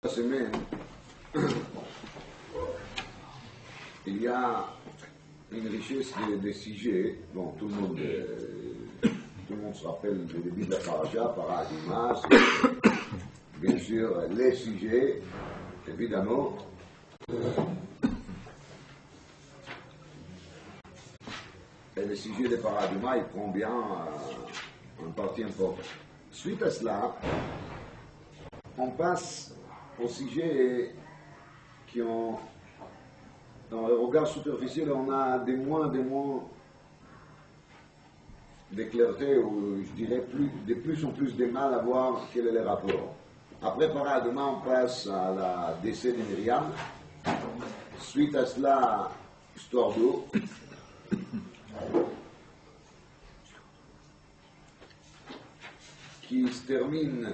semaine, il y a une richesse de sujets. Bon, tout le monde se rappelle le début de la paracha, Paradigma, bien sûr les sujets, évidemment. Et le sujet de Paradigma, il prend bien une partie importante. Suite à cela, on passe aux sujets qui ont, dans le regard superficiel, on a des moins de clarté, ou je dirais de plus en plus de mal à voir quel est le rapport. Après Paradigma, on passe à la décès de Myriam. Suite à cela, histoire d'eau. Qui se termine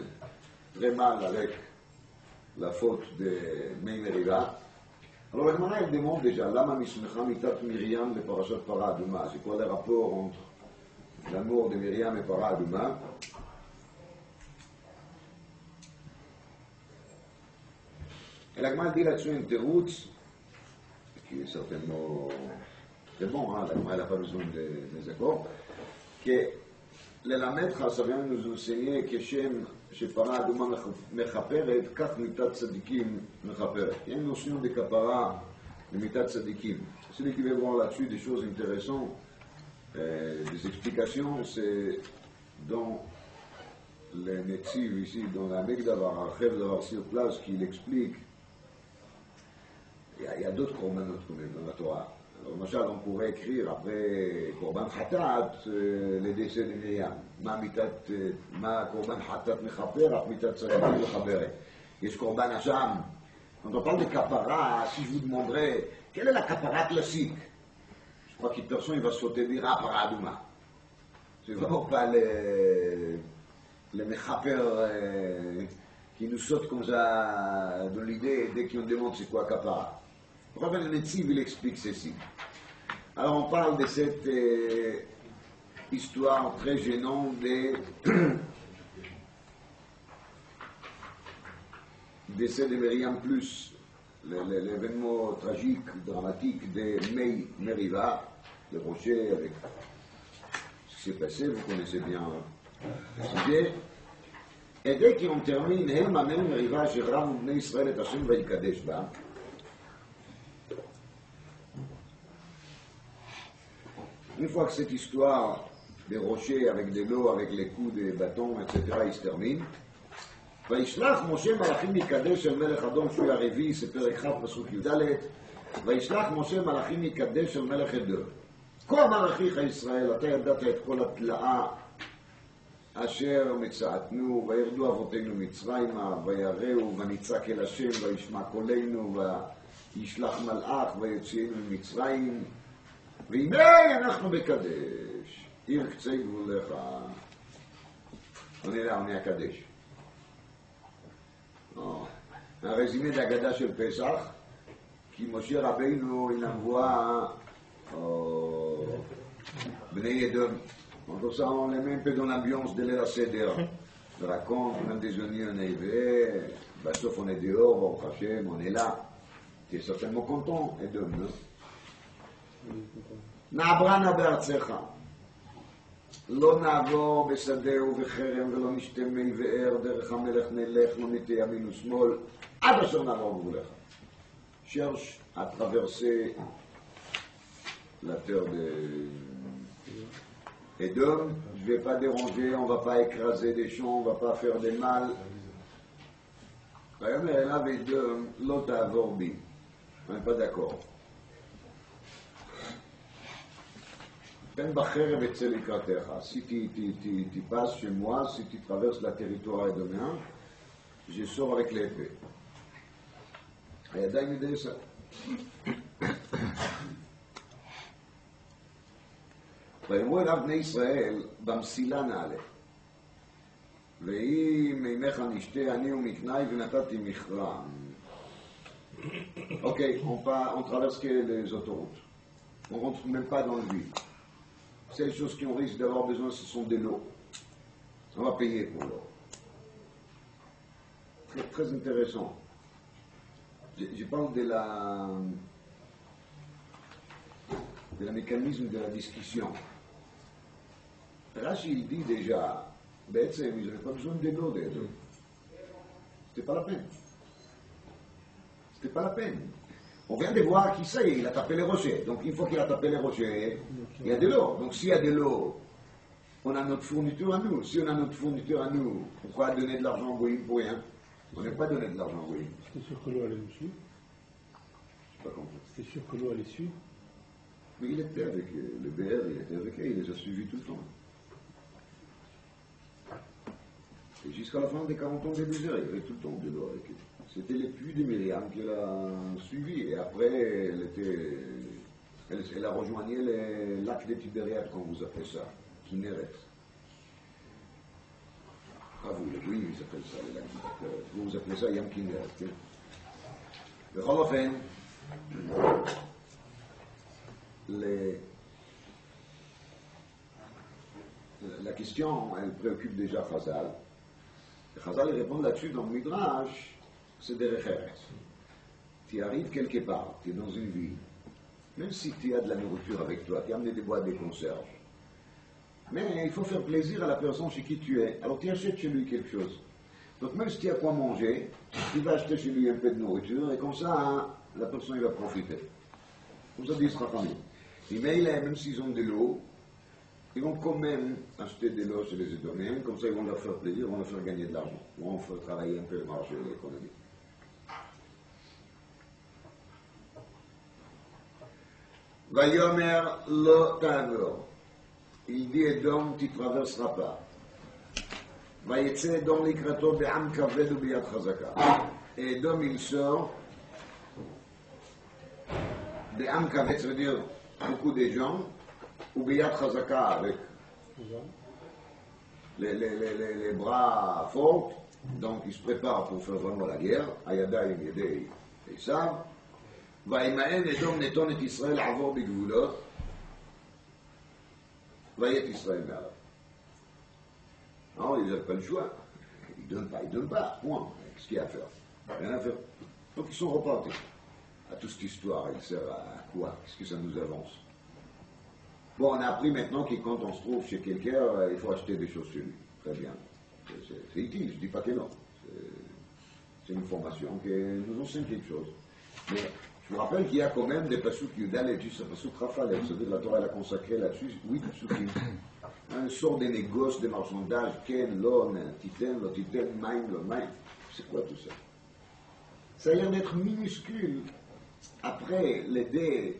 très mal avec la faute de Meriva. Alors la Gemara elle demande déjà Lama mismecha mitat Miriam le parashat Paradigma. C'est quoi le rapport entre la mort de Myriam et Paradigma? Et la Gemara dit là-dessus un teroutz qui est certainement très bon, hein? La Gemara n'a pas besoin des accords, que ללמד חסרים nous enseigner כשם שפרדומה מחפרת, כך מיתת צדיקים מחפרת. Il y a une notion de kapara, de מיתת צדיקים. Celui qui veut voir là-dessus des choses intéressantes, des explications, c'est dans les Netziv ici, dans la Megdavar, Archev Davar sur place, qu'il explique. Il y a d'autres corbanotes quand même dans la Torah. Alors, Machal, on pourrait écrire après Korban Khatat, le décès de Myriam. Ma Korban Khatat mechaper, ap mitat tzadikim mechaberet. Yesh Korban Hasham. Quand on parle de kapara, si je vous demanderais, quelle est la kapara classique? Je crois qu'une personne il va sauter dire ah, Paradigma. C'est vraiment pas les mechaper qui nous sautent comme ça dans l'idée dès qu'on demande c'est quoi kapara. Rabbi Netziv, il explique ceci. Alors on parle de cette histoire très gênante des décès de Myriam plus l'événement tragique, dramatique de Meriva, le rocher avec ce qui s'est passé, vous connaissez bien le sujet. Et dès qu'on termine, הם המם מריבה שרבו בני ישראל את השם ויקדש בה, une fois que cette histoire des rochers avec de l'eau, avec les coups des bâtons, etc., il se termine, וישלח משה מלאכים מקדש אל מלך אדום, שהוא הרביעי, זה פרק כ' פסוק י"ד, וישלח משה מלאכים מקדש אל מלך אדום. כה אמר אחיך ישראל, אתה ידעת את כל התלאה אשר מצאתנו, וירדו אבותינו מצרימה, ויראו, ונצעק אל השם, וישמע קולנו, וישלח מלאך, ויוציאנו ממצרים, והנה אנחנו בקדש, עיר קצה גבולך. On est là, on est à Kadesh. Un résumé de la Gada chez le Pesach, qui Moshe Rabbeinu, il envoie Bnei Edom. Donc ça, on est même peu dans l'ambiance de l'Ela Seder. Je raconte, on a déjeuné, on est élevé, sauf on est dehors, au Hachem, on est là. Tu es certainement content, Edom, non? נעברנה בארצך, לא נעבור בשדה ובחרם ולא נשתה מי ואר, דרך המלך נלך, לא ניטה ימין ושמאל, עד אשר נעבור גבולך. cherche à traverser la terre d'Édom, je ne vais pas déranger, on ne va pas écraser des champs, on ne va pas faire des mal. ויאמר אליו אדום, לא תעבור בי. On n'est pas d'accord. Si tu passes chez moi, si tu traverses le territoire édomien, je sors avec l'épée. Il y a une idée ça. ויאמרו אליו בני ישראל, במסילה נעלה. והיא מימך נשתה אני ומקנאי ונתתי מכרם. Ok, on traverse que les autoroutes. On ne rentre même pas dans le vide. C'est les choses qu'on risque d'avoir besoin, ce sont de l'eau. On va payer pour l'eau. Très, très intéressant. je parle de la mécanisme de la discussion. Rashi, il dit déjà, בעצם, ils n'avaient pas besoin de l'eau des deux. C'était pas la peine. C'était pas la peine. On vient de voir qui ça y est, il a tapé les rochers. Donc une fois qu'il a tapé les rochers, il y a de l'eau. Donc s'il y a de l'eau, on a notre fourniture à nous. Si on a notre fourniture à nous, pourquoi donner de l'argent au Goïm pour rien? On n'est pas donné de l'argent au Goïm. C'est sûr que l'eau allait dessus. Je pas compris. C'est sûr que l'eau allait dessus. Mais il était avec le BR, il était avec eux, il les a suivis tout le temps. Et jusqu'à la fin des 40 ans des déserts, il y avait tout le temps de l'eau avec eux. C'était les puits de Myriam qu'elle a suivi. Et après, elle a rejoint le lac de Tibériade, comme vous appelez ça, Kinneret. Ah, vous, les Goïms, ils appellent ça, le lac de Tibériade. Vous appelez ça Yam Kinneret. Le Cholofen, la question, elle préoccupe déjà Chazal. Chazal répond là-dessus dans le Midrash, c'est des références. Tu arrives quelque part, tu es dans une ville, même si tu as de la nourriture avec toi, tu as amené des boîtes de conserve, mais il faut faire plaisir à la personne chez qui tu es, alors tu achètes chez lui quelque chose. Donc même si tu as quoi manger, tu vas acheter chez lui un peu de nourriture, et comme ça, hein, la personne il va profiter. Comme ça, il sera famille. Mais même s'ils ont de l'eau, ils vont quand même acheter de l'eau chez les Édomiens, comme ça ils vont leur faire plaisir, ils vont leur faire gagner de l'argent, ils vont faire travailler un peu le marché de l'économie. Vayomer lo ta'avor. Il dit Edom, tu ne traverseras pas. Vayetze Edom likrato be'am kaved ou biyad chazaka. Et Edom il sort be'am kaved, ça veut dire beaucoup de gens, ou biyad chazaka avec les bras forts, donc ils se préparent pour faire vraiment la guerre. Ayadayim yedei Esav. וימאן אדום נתון את ישראל לעבור בגבולות ויית ישראל מעליו. Non, ils n'ont pas le choix. Ils ne donnent pas. Point. Qu'est-ce qu'il y a à faire? Rien à faire. Donc ils sont repartis. À toute cette histoire, elle sert à quoi? Qu'est-ce que ça nous avance? Bon, on a appris maintenant que quand on se trouve chez quelqu'un, il faut acheter des choses chez lui. Très bien. C'est utile, je ne dis pas que non. C'est une formation qui nous enseigne quelque chose. Mais je vous rappelle qu'il y a quand même des passouk Yudal et du passouk Rafal, c'est-à-dire la Torah elle a consacré là-dessus 8 pasukim. Un sort de négoce, de marchandage, ken, lon, titen, maim, lo, maim. C'est quoi tout ça? Ça a l'air d'être minuscule. Après les deux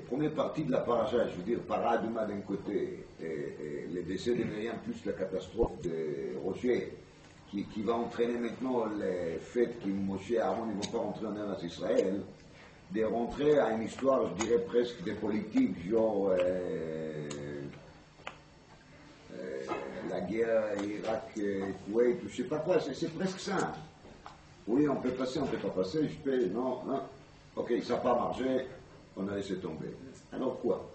premières parties de la paracha, je veux dire, Paraduma d'un côté, et les décès de Myriam plus la catastrophe de Rocher, qui va entraîner maintenant le fait que Moshe et Aaron ne vont pas rentrer en Eretz Israël, de rentrer à une histoire, je dirais presque de politique, genre la guerre Irak-Kuwait, je ne sais pas quoi, c'est presque ça. Oui, on peut passer, on ne peut pas passer, je paye, non. Ok, ça n'a pas marché, on a laissé tomber. Alors quoi?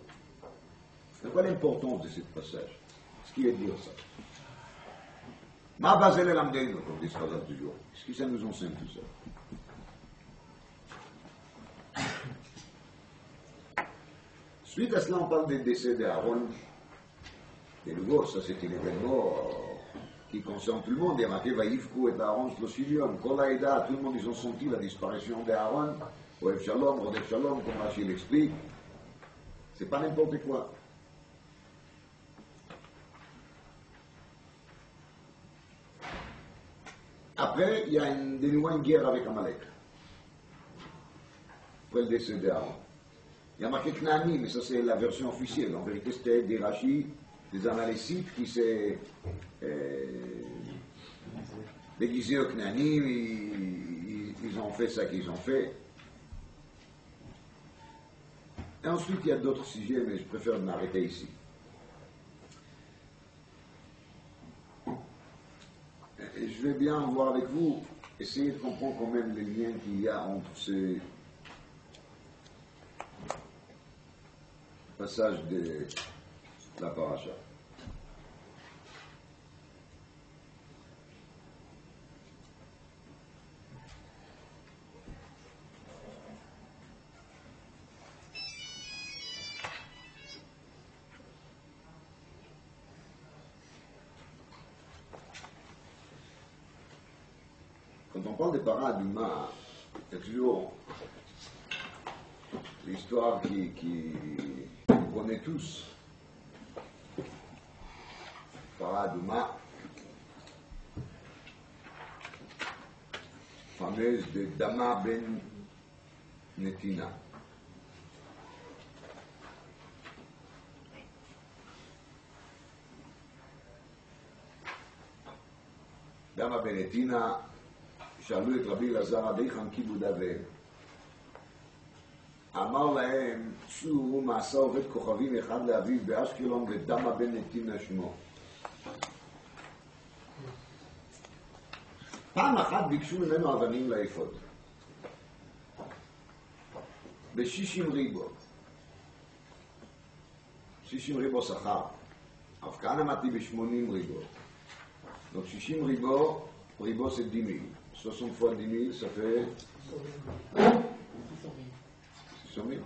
C'est quoi l'importance de ce passage? Ce qui est dire ça? Ma basel el amdenu, comme dit Chazal toujours. Qu'est-ce que ça nous enseigne tout ça? Suite à cela, on parle des décès d'Aaron. Et de nouveau, ça c'est un événement qui concerne tout le monde. Il y a marqué Vaïfkou et Aaron Shloshilion. Kolaïda, tout le monde, ils ont senti la disparition d'Aaron. Oev Shalom, Rodef Shalom, comme Rachid l'explique. C'est pas n'importe quoi. Après, il y a de nouveau une guerre avec Amalek. Après le décès d'Aaron. Il y a marqué Knani, mais ça c'est la version officielle. En vérité, c'était des Rachis, des Amalécites qui s'est déguisés au Knani. Ils ont fait ça qu'ils ont fait. Et ensuite, il y a d'autres sujets, mais je préfère m'arrêter ici. Et je vais bien voir avec vous, essayer de comprendre quand même les liens qu'il y a entre ces passages de la paracha. Quand on parle des Paraduma, c'est toujours l'histoire qui vous connaît tous. Paraduma, fameuse de Dama ben Netina. Dama ben Netina, שאלו את רבי אלעזר עד היכן כיבוד אביהם. אמר להם, צאו מעשה עובד כוכבים אחד לאביו באשקלון ודמה בן נתינה שמו. פעם אחת ביקשו ממנו אבנים לאפוד. ב-60 ריבו. 60 ריבו שכר. אף כאן עמדתי ב-80 ריבו. Donc 60 ribo, ribo c'est 10 000. 60 fois 10 000, ça fait 600 000.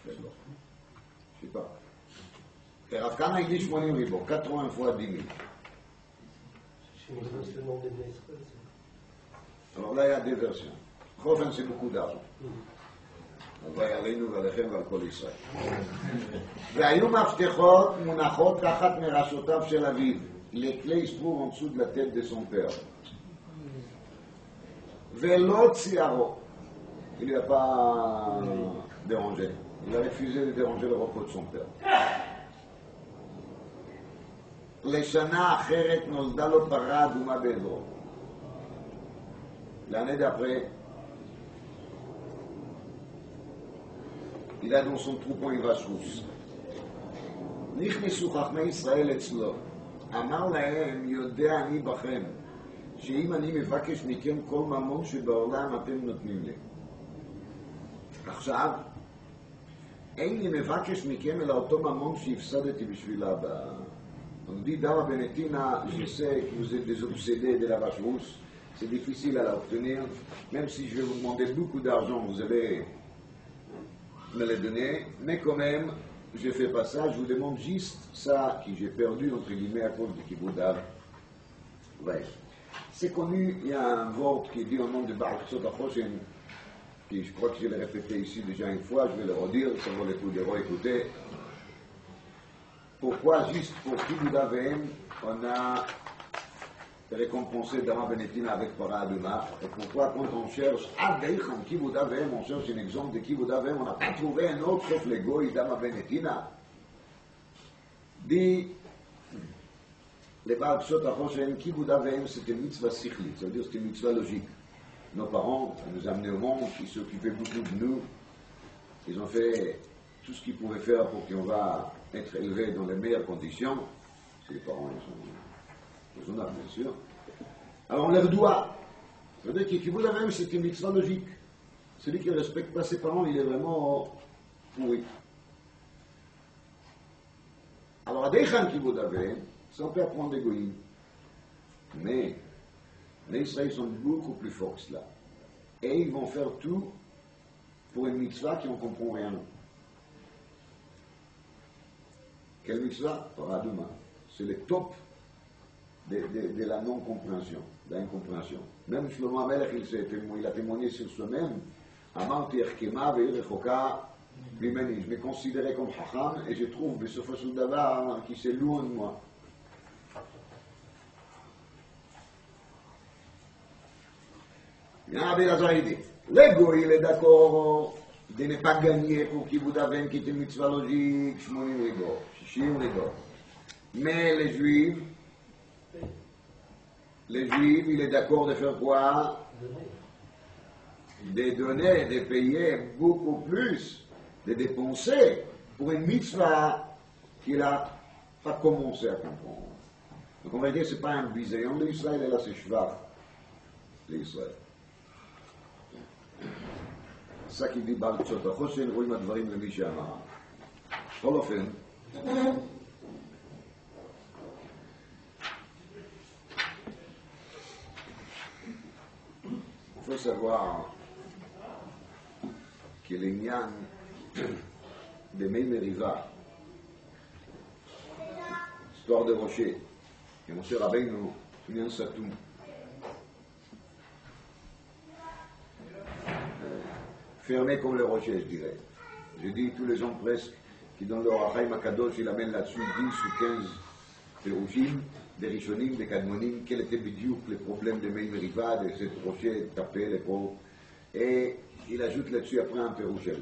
Je sais pas. Et Rav Kahana il dit 80 ribo, 80 fois 10 000. Alors là il y a deux versions. Khofen c'est beaucoup d'argent. הלוואי עלינו ועליכם ועל כל ישראל. והיו מפתחות מונחות תחת מראשותיו של אביו. Les clés se trouvent en dessous de la tête de son père. Velo tsiaro. Il n'a pas dérangé. Il a refusé de déranger le repos de son père. לשנה אחרת נולדה לו פרה אדומה בעברו. L'année d'après, il a dans son troupeau une vache rousse. נכנסו חכמי ישראל אצלו. אמר להם, יודע אני בכם, שאם אני מבקש מכם כל ממון שבעולם אתם נותנים לי. עכשיו, אין לי מבקש מכם אלא אותו ממון שהפסדתי בשביל הבא. On dit Dama ben Netina, je sais que vous êtes des obsédés de la vache rousse, c'est difficile à l'obtenir, même si je vais vous demander beaucoup d'argent, vous allez me le donner, mais quand même, je ne fais pas ça, je vous demande juste ça que j'ai perdu, entre guillemets, à cause du Kibbout Av. Ouais. C'est connu, il y a un vort qui dit au nom de Baal Chesed HaChoshen, qui je crois que je l'ai répété ici déjà une fois, je vais le redire, ça vaut le coup de réécouter. Pourquoi juste pour Kibbout Avem, on a récompensé Dama ben Netina avec Para Aduma, et pourquoi quand on cherche Adeichan Kibbout Avem, on cherche un exemple de Kibbout Avem, on n'a pas trouvé un autre sauf le Goy Dama ben Netina. Dit les Baal Chesed HaChoshen, Kibbout Avem c'est une mitzvah sikhlit, ça veut dire c'est une mitzvah logique. Nos parents nous amenaient au monde, ils s'occupaient beaucoup de nous, ils ont fait tout ce qu'ils pouvaient faire pour qu'on va être élevés dans les meilleures conditions. Si les parents ils sont raisonnables, bien sûr. Alors on leur doit. Ça veut dire que Kibbout Avem c'est une mitzvah logique. Celui qui ne respecte pas ses parents, il est vraiment pourri. Alors à Deichan Kibbout Avem, ça on peut apprendre des goïms. Mais les Israéliens sont beaucoup plus forts que cela. Et ils vont faire tout pour une mitzvah qui ne comprend rien. Quelle mitzvah? Para Aduma. C'est le top de la non-compréhension, de l'incompréhension. Même Shlomo HaMelech, il a témoigné sur soi-même. Amarti Erkema ve'ir rechoka mimeni. Je me considérais comme Chacham et je trouve, בסופו של דבר, qui c'est loin de moi. Rabbi Elazar dit, le Goy il est d'accord de ne pas gagner pour Kibbout Avem qui est une mitzvah logique, 80 ribo, 60 ribo. Mais les Juifs, il est d'accord de faire quoi? De donner, de payer beaucoup plus, de dépenser pour une mitzvah qu'il n'a pas commencé à comprendre. Donc on va dire que ce n'est pas un bisayon d'Israël, et là c'est Shvach d'Israël. ça qui dit בעל קצות החושן, רואים הדברים למי שאמר. בכל אופן, il faut savoir que l'ignan de Mei Meriva, histoire de rocher, et Moshe Rabbeinu, Inyan Satou, fermé comme le rocher, je dirais. J'ai dit tous les gens presque qui dans leur Achaïm Akadosh, il amène là-dessus 10 ou 15 pérouchim, des rishonim, des kadmonim, quel était bidiouk les problèmes de Meim Riva, de ce rocher tapé, les pauvres. Et il ajoute là-dessus après un pérouchel.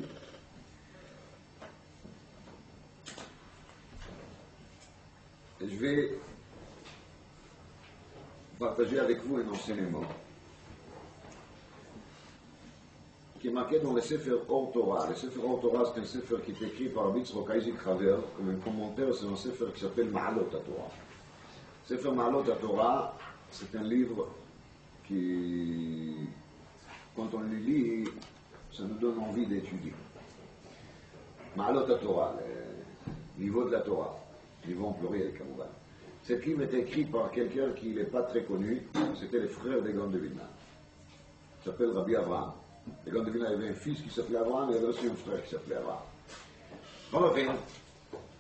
Je vais partager avec vous un enseignement qui est marqué dans le Sefer Or Torah. Le Sefer Or Torah, c'est un Sefer qui est écrit par Rabbi Yitzchok Isaac Haver, comme un commentaire, c'est un Sefer qui s'appelle Ma'alot HaTorah. Sefer Ma'alot HaTorah, c'est un livre qui, quand on le lit, ça nous donne envie d'étudier. Ma'alot HaTorah, le niveau de la Torah, niveau en pluriel, comme on va. Cet livre est écrit par quelqu'un qui n'est pas très connu, c'était les frères des Gaon de Vilna. Il s'appelle Rabbi Avraham. Les Gaon de Vilna avait un fils qui s'appelait Avraham, et il avait aussi un frère qui s'appelait Avraham. Enfin,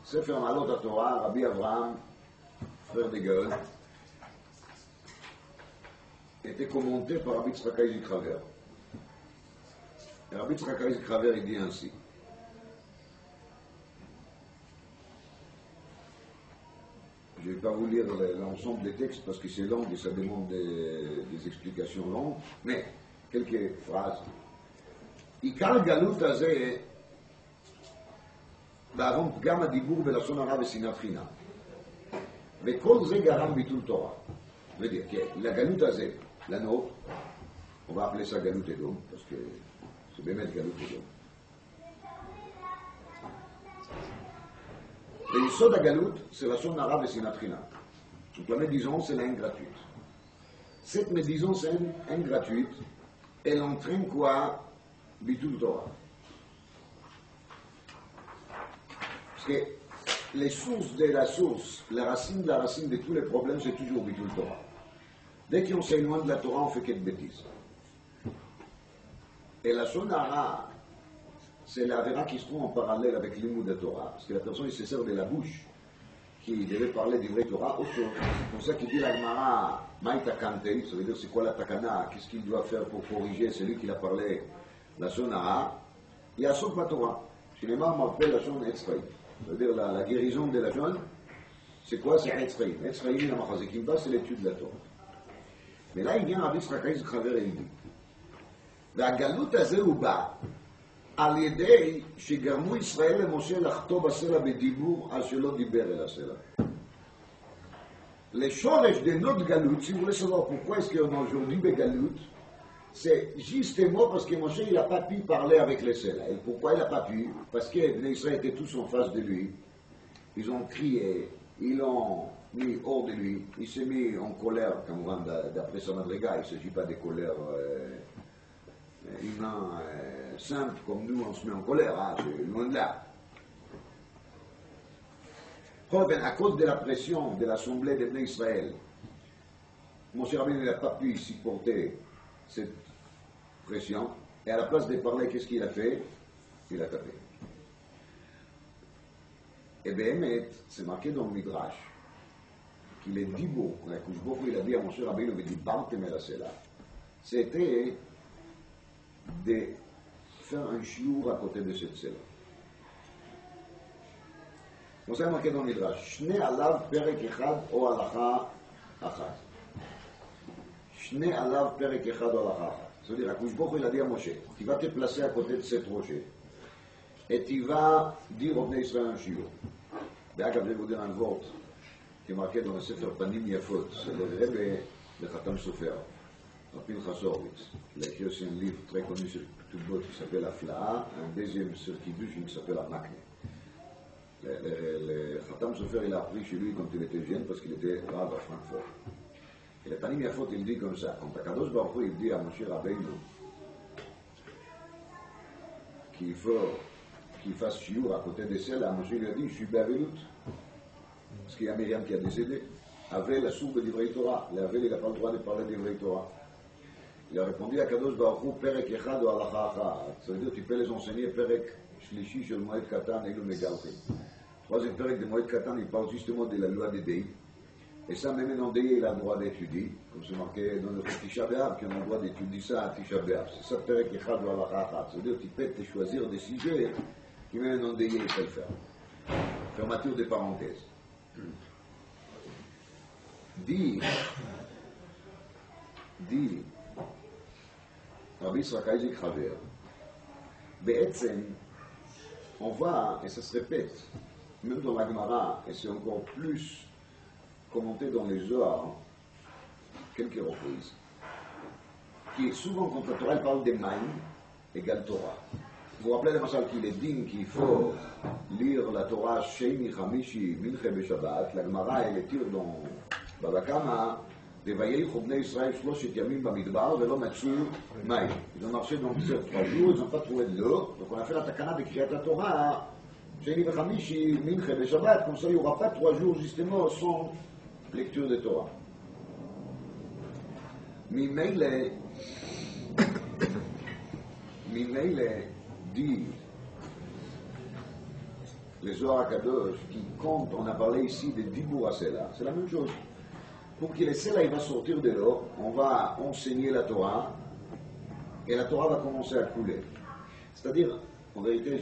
Sefer Ma'alot HaTorah, Rabbi Avraham, frère des Gaon, était commenté par Rabbi Yitzchak Isaac Haver. Et Rabbi Yitzchak Isaac Haver, il dit ainsi. Je ne vais pas vous lire l'ensemble des textes parce que c'est long et ça demande des explications longues, mais quelques phrases. עיקר גלות הזה, בעוון פגם הדיבור בלשון הרע ושנאת חינם. וכל זה גרם ביטול תורה. ודיר, la גלות הזה, לנו, on va appeler ça גלות אדום, parce que c'est באמת גלות אדום. ליסוד הגלות, c'est לשון הרע ושנאת חינם. Donc la médisance, c'est la haine gratuite. Cette médisance, haine gratuite, elle entraîne quoi? Bitul Torah. Parce que les sources de la source, la racine de tous les problèmes, c'est toujours Bitul Torah. Dès qu'on s'éloigne de la Torah, on fait quelque bêtise. Et la Shonara, c'est la vera qui se trouve en parallèle avec l'imoud de Torah. Parce que la personne, il se sert de la bouche qui devait parler du vrai Torah. C'est pour ça qu'il dit la Gemara, Maïta Kantei, ça veut dire c'est quoi la Takana, qu'est-ce qu'il doit faire pour corriger celui qui a parlé la Shonara. Il y a Sot Torah. Chez les morts, on appelle la Shon Etzraïm. Ça veut dire la guérison de la Shon, c'est quoi? C'est Etzraïm. Etzraïm, la Machazekimba, c'est l'étude de la Torah. Mais là, il vient Rabbi Yitzchak Isaac Haver et il dit והגלות הזה הוא בא על ידי שגרמו ישראל למשה לחטוא בסלע בדיבור על שלא דיבר אל הסלע. לשורש de notre galoute, si vous voulez savoir pourquoi est-ce qu'on est aujourd'hui bégaloute, c'est justement parce que Moshe il n'a pas pu parler avec les sel. Et pourquoi il n'a pas pu? Parce que les Israël étaient tous en face de lui. Ils ont crié, ils l'ont mis hors de lui. Il s'est mis en colère, comme on voit d'après sa madriga. Il ne s'agit pas de colère humain simple comme nous on se met en colère, hein, c'est loin de là. À cause de la pression de l'assemblée des Bnei Israël, Moshe Rabbeinu n'a pas pu supporter cette pression, et à la place de parler, qu'est-ce qu'il a fait? Il a tapé. Et bien, c'est marqué dans le Midrash qu'il est dit beau, il a dit à Moshe Rabbeinu, il dit Bartem el Asela. C'était de faire un chiour à côté de cette selle. On s'est marqué dans le Midrash, Shne alav perek echad o halacha achat. Shne alav perek echad o halacha achat. C'est-à-dire, Akadosh Baruch Hu, il a dit à Moshe, tu vas te placer à côté de cette rocher et tu vas dire au Bnei Israël un chiour. D'ailleurs, je vais vous dire un vote qui est marqué dans le Sefer Panim Yafot, c'est le Rebbe de Khatam Sofer. Pinchas Horowitz. Il a écrit aussi un livre très connu sur Ketubot qui s'appelle Afla'a, un deuxième sur Kiddushin qui s'appelle Amakne. Le Khatam Sofer, il a appris chez lui quand il était jeune parce qu'il était rave à Francfort. Et le Panim Yafot, il dit comme ça, quand Akadosh Baruch Hu, il dit à Moshe Rabbeinu qu'il faut qu'il fasse shiur à côté de celle, à Moshe lui a dit, je suis Be'avelut, parce qu'il y a Myriam qui a décédé. Avel, la source de l'Ivrei Torah. L'avel, il n'a pas le droit de parler d'Ivrei Torah. Il a répondu à Kadosh Baruch Hu, Perek Echad ou Halacha Achat. Ça veut dire que tu peux les enseigner Perek Shlishi sur le Moed Katan et le Megalchim. Troisième Perek de Moed Katan, il parle justement de la loi des Dei. Et ça, même un endeuillé, il a le droit d'étudier, comme c'est marqué dans le Tisha B'Av, qu'on a le droit d'étudier ça à Tisha B'Av. C'est ça, Perek Echad ou Halacha Achat. C'est-à-dire, tu peux te choisir des sujets qui même un endeuillé, il peut le faire. Fermeture des parenthèses. Dit Rabbi Yitzhak Isaac Haver, Be'etzem, on va, et ça se répète, même dans la Gemara, et c'est encore plus commenté dans les Zohar, quelques reprises, qui est souvent, quand la Torah parle des Maïm, égale Torah. Vous vous rappelez, lמשל, qu'il est dit qu'il faut lire la Torah Sheini, Chamishi, Minche Beshabbat, la Gemara, elle est tire dans Baba Kama, ויהיו בני ישראל 3 ימים במדבר ולא מצאו מים. Ils ont marché dans 3 jours, ils n'ont pas trouvé de l'eau. Donc on a fait la takana de Kriyat Torah, Sheni v'Chamishi, Minche v'Shabbat, comme ça il n'y aura pas 3 jours justement sans lecture de Torah. ממילא dit les Zohar HaKadosh qui compte, on a parlé ici des Dibour Asela, c'est la même chose. Pour qu'il ait cela, il va sortir de l'eau, on va enseigner la Torah, et la Torah va commencer à couler. C'est-à-dire, en vérité,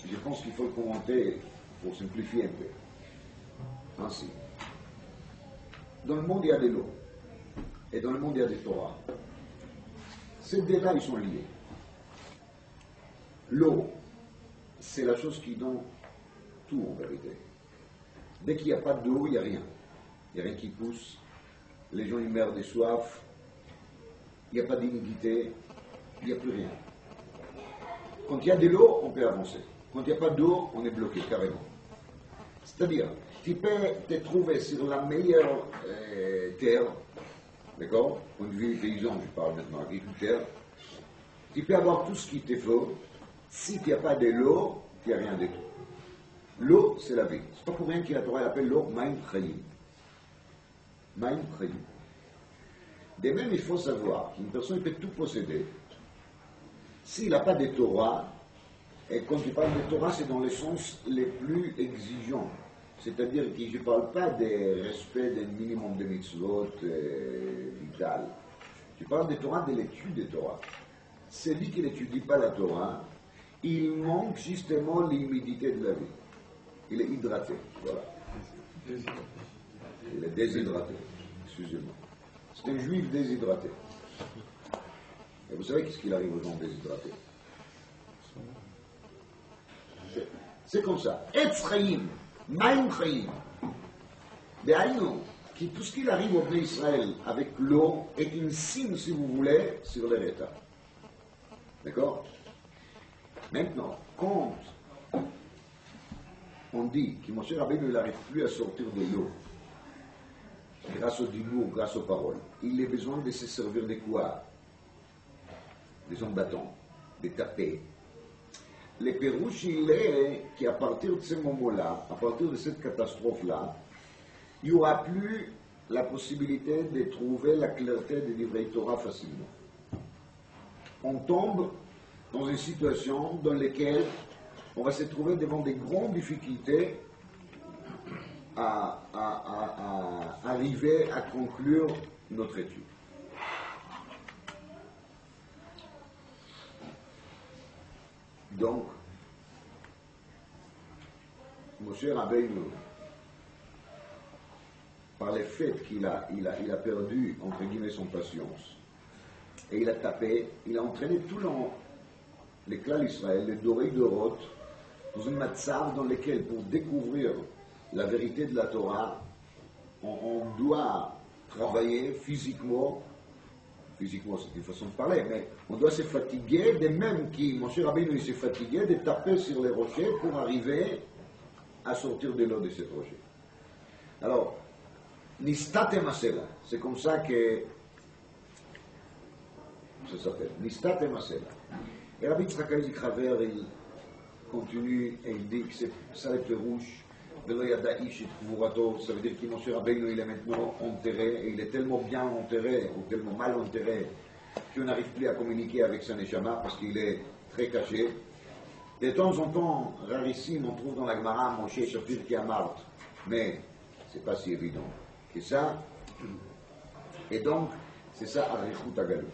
je pense qu'il faut le commenter pour simplifier un peu. Ainsi. Dans le monde, il y a de l'eau, et dans le monde, il y a des Torahs. Ces deux-là, ils sont liés. L'eau, c'est la chose qui donne tout, en vérité. Dès qu'il n'y a pas d'eau, il n'y a rien. Il n'y a rien qui pousse, les gens ils meurent de soif, il n'y a pas d'humidité, il n'y a plus rien. Quand il y a de l'eau, on peut avancer. Quand il n'y a pas d'eau, on est bloqué carrément. C'est-à-dire, tu peux te trouver sur la meilleure terre, d'accord? Point de vue paysan, je parle maintenant agriculteur, tu peux avoir tout ce qu'il te faut, si tu n'as pas de l'eau, tu n'as rien du tout. L'eau, c'est la vie. C'est pas pour rien que la Torah appelle l'eau Maïm Chayim. Maïm Chayim. De même, il faut savoir qu'une personne peut tout posséder. S'il n'a pas de Torah, et quand je parle de Torah, c'est dans les sens les plus exigeants. C'est-à-dire que je ne parle pas de respect d'un minimum de mitzvot vital. Je parle de Torah, de l'étude de Torah. Celui qui n'étudie pas la Torah, il manque justement l'humidité de la vie. Il est hydraté, voilà. Il est déshydraté, excusez-moi. C'est un juif déshydraté. Et vous savez qu'est-ce qu'il arrive aux gens déshydratés? C'est comme ça. Etz Chaim, Maïm Chaim. D'Aïnou, tout ce qu'il arrive au Bnei Israël avec l'eau est une signe, si vous voulez, sur les rétats. D'accord? Maintenant, quand on dit que Moshe Rabbeinu n'arrive plus à sortir de l'eau, grâce au dimour, grâce aux paroles, il a besoin de se servir de quoi? Des bâtons, des tapés. Le pérouche, il est qu'à partir de ce moment-là, à partir de cette catastrophe-là, il n'y aura plus la possibilité de trouver la clarté des livrets Torah facilement. On tombe dans une situation dans laquelle on va se trouver devant des grandes difficultés à arriver à conclure notre étude. Donc, Moshe Rabbeinu, par le fait qu'il a perdu, entre guillemets, son patience, et il a tapé, il a entraîné tout les clans d'Israël, les dorés d'Orot, dans une matzav dans lequel, pour découvrir la vérité de la Torah, on doit travailler physiquement, c'est une façon de parler, mais on doit se fatiguer, de même que Moshe Rabbeinu s'est fatigué de taper sur les rochers pour arriver à sortir de l'eau de ces rochers. Alors, Nistate Masela, c'est comme ça que ça s'appelle, Nistate Masela. Et Rabbi Yitzhak Isaac Haver, il continue et il dit que c'est ça le pérouche, Velo Yada Ish et Kvurato, ça veut dire que Moshe Rabbeinu il est maintenant enterré, et il est tellement bien enterré, ou tellement mal enterré, qu'on n'arrive plus à communiquer avec sa Neshama parce qu'il est très caché. De temps en temps, rarissime, on trouve dans la Gemara Moshe Shafir qui a Mart, mais c'est pas si évident que ça. Et donc, c'est ça, Arichut HaGalut.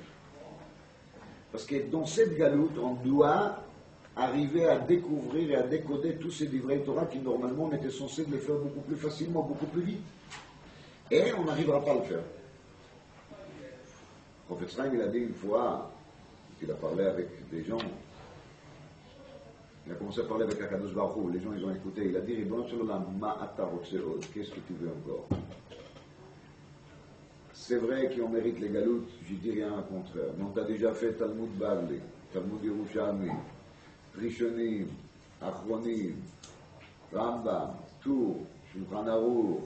Parce que dans cette galoute, on doit arriver à découvrir et à décoder tous ces livrets Torah qui, normalement, on était censé les faire beaucoup plus facilement, beaucoup plus vite. Et on n'arrivera pas à le faire. Le prophète Chaim, il a dit une fois, il a parlé avec des gens, il a commencé à parler avec Akadosh Baruch Hu, les gens ils ont écouté, il a dit, Ribono shel olam, ma ata rotze od, qu'est-ce que tu veux encore? C'est vrai qu'on mérite les galoutes, je dis rien au contraire, mais on t'a déjà fait Talmud Bavli, Talmud Yerushalmi, Rishonim, Achronim, Rambam, Tour, Shulchan Aruch.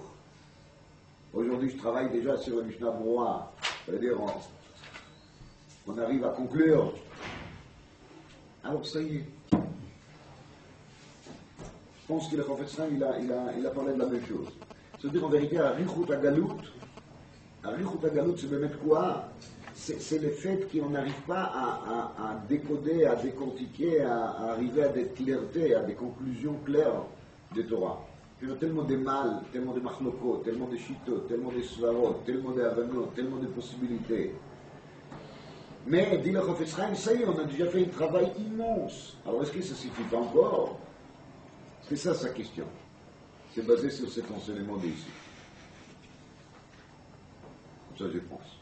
Aujourd'hui, je travaille déjà sur le Mishnah Broa, c'est-à-dire on arrive à conclure. Alors ça y est. Je pense que le prophète Chaim, il a parlé de la même chose. C'est-à-dire en vérité, Arichut HaGalut, c'est de mettre quoi? C'est le fait qu'on n'arrive pas à décoder, à décortiquer, à arriver à des clartés, à des conclusions claires de Torah. Il y a tellement de mal, tellement de machlokot, tellement de shitot, tellement de svarot, tellement de avanot, tellement de possibilités. Mais, dit le Chafetz Chaim, ça y est, on a déjà fait un travail immense. Alors est-ce que ça suffit pas encore? C'est ça sa question. C'est basé sur cet enseignement d'ici. Comme ça je pense.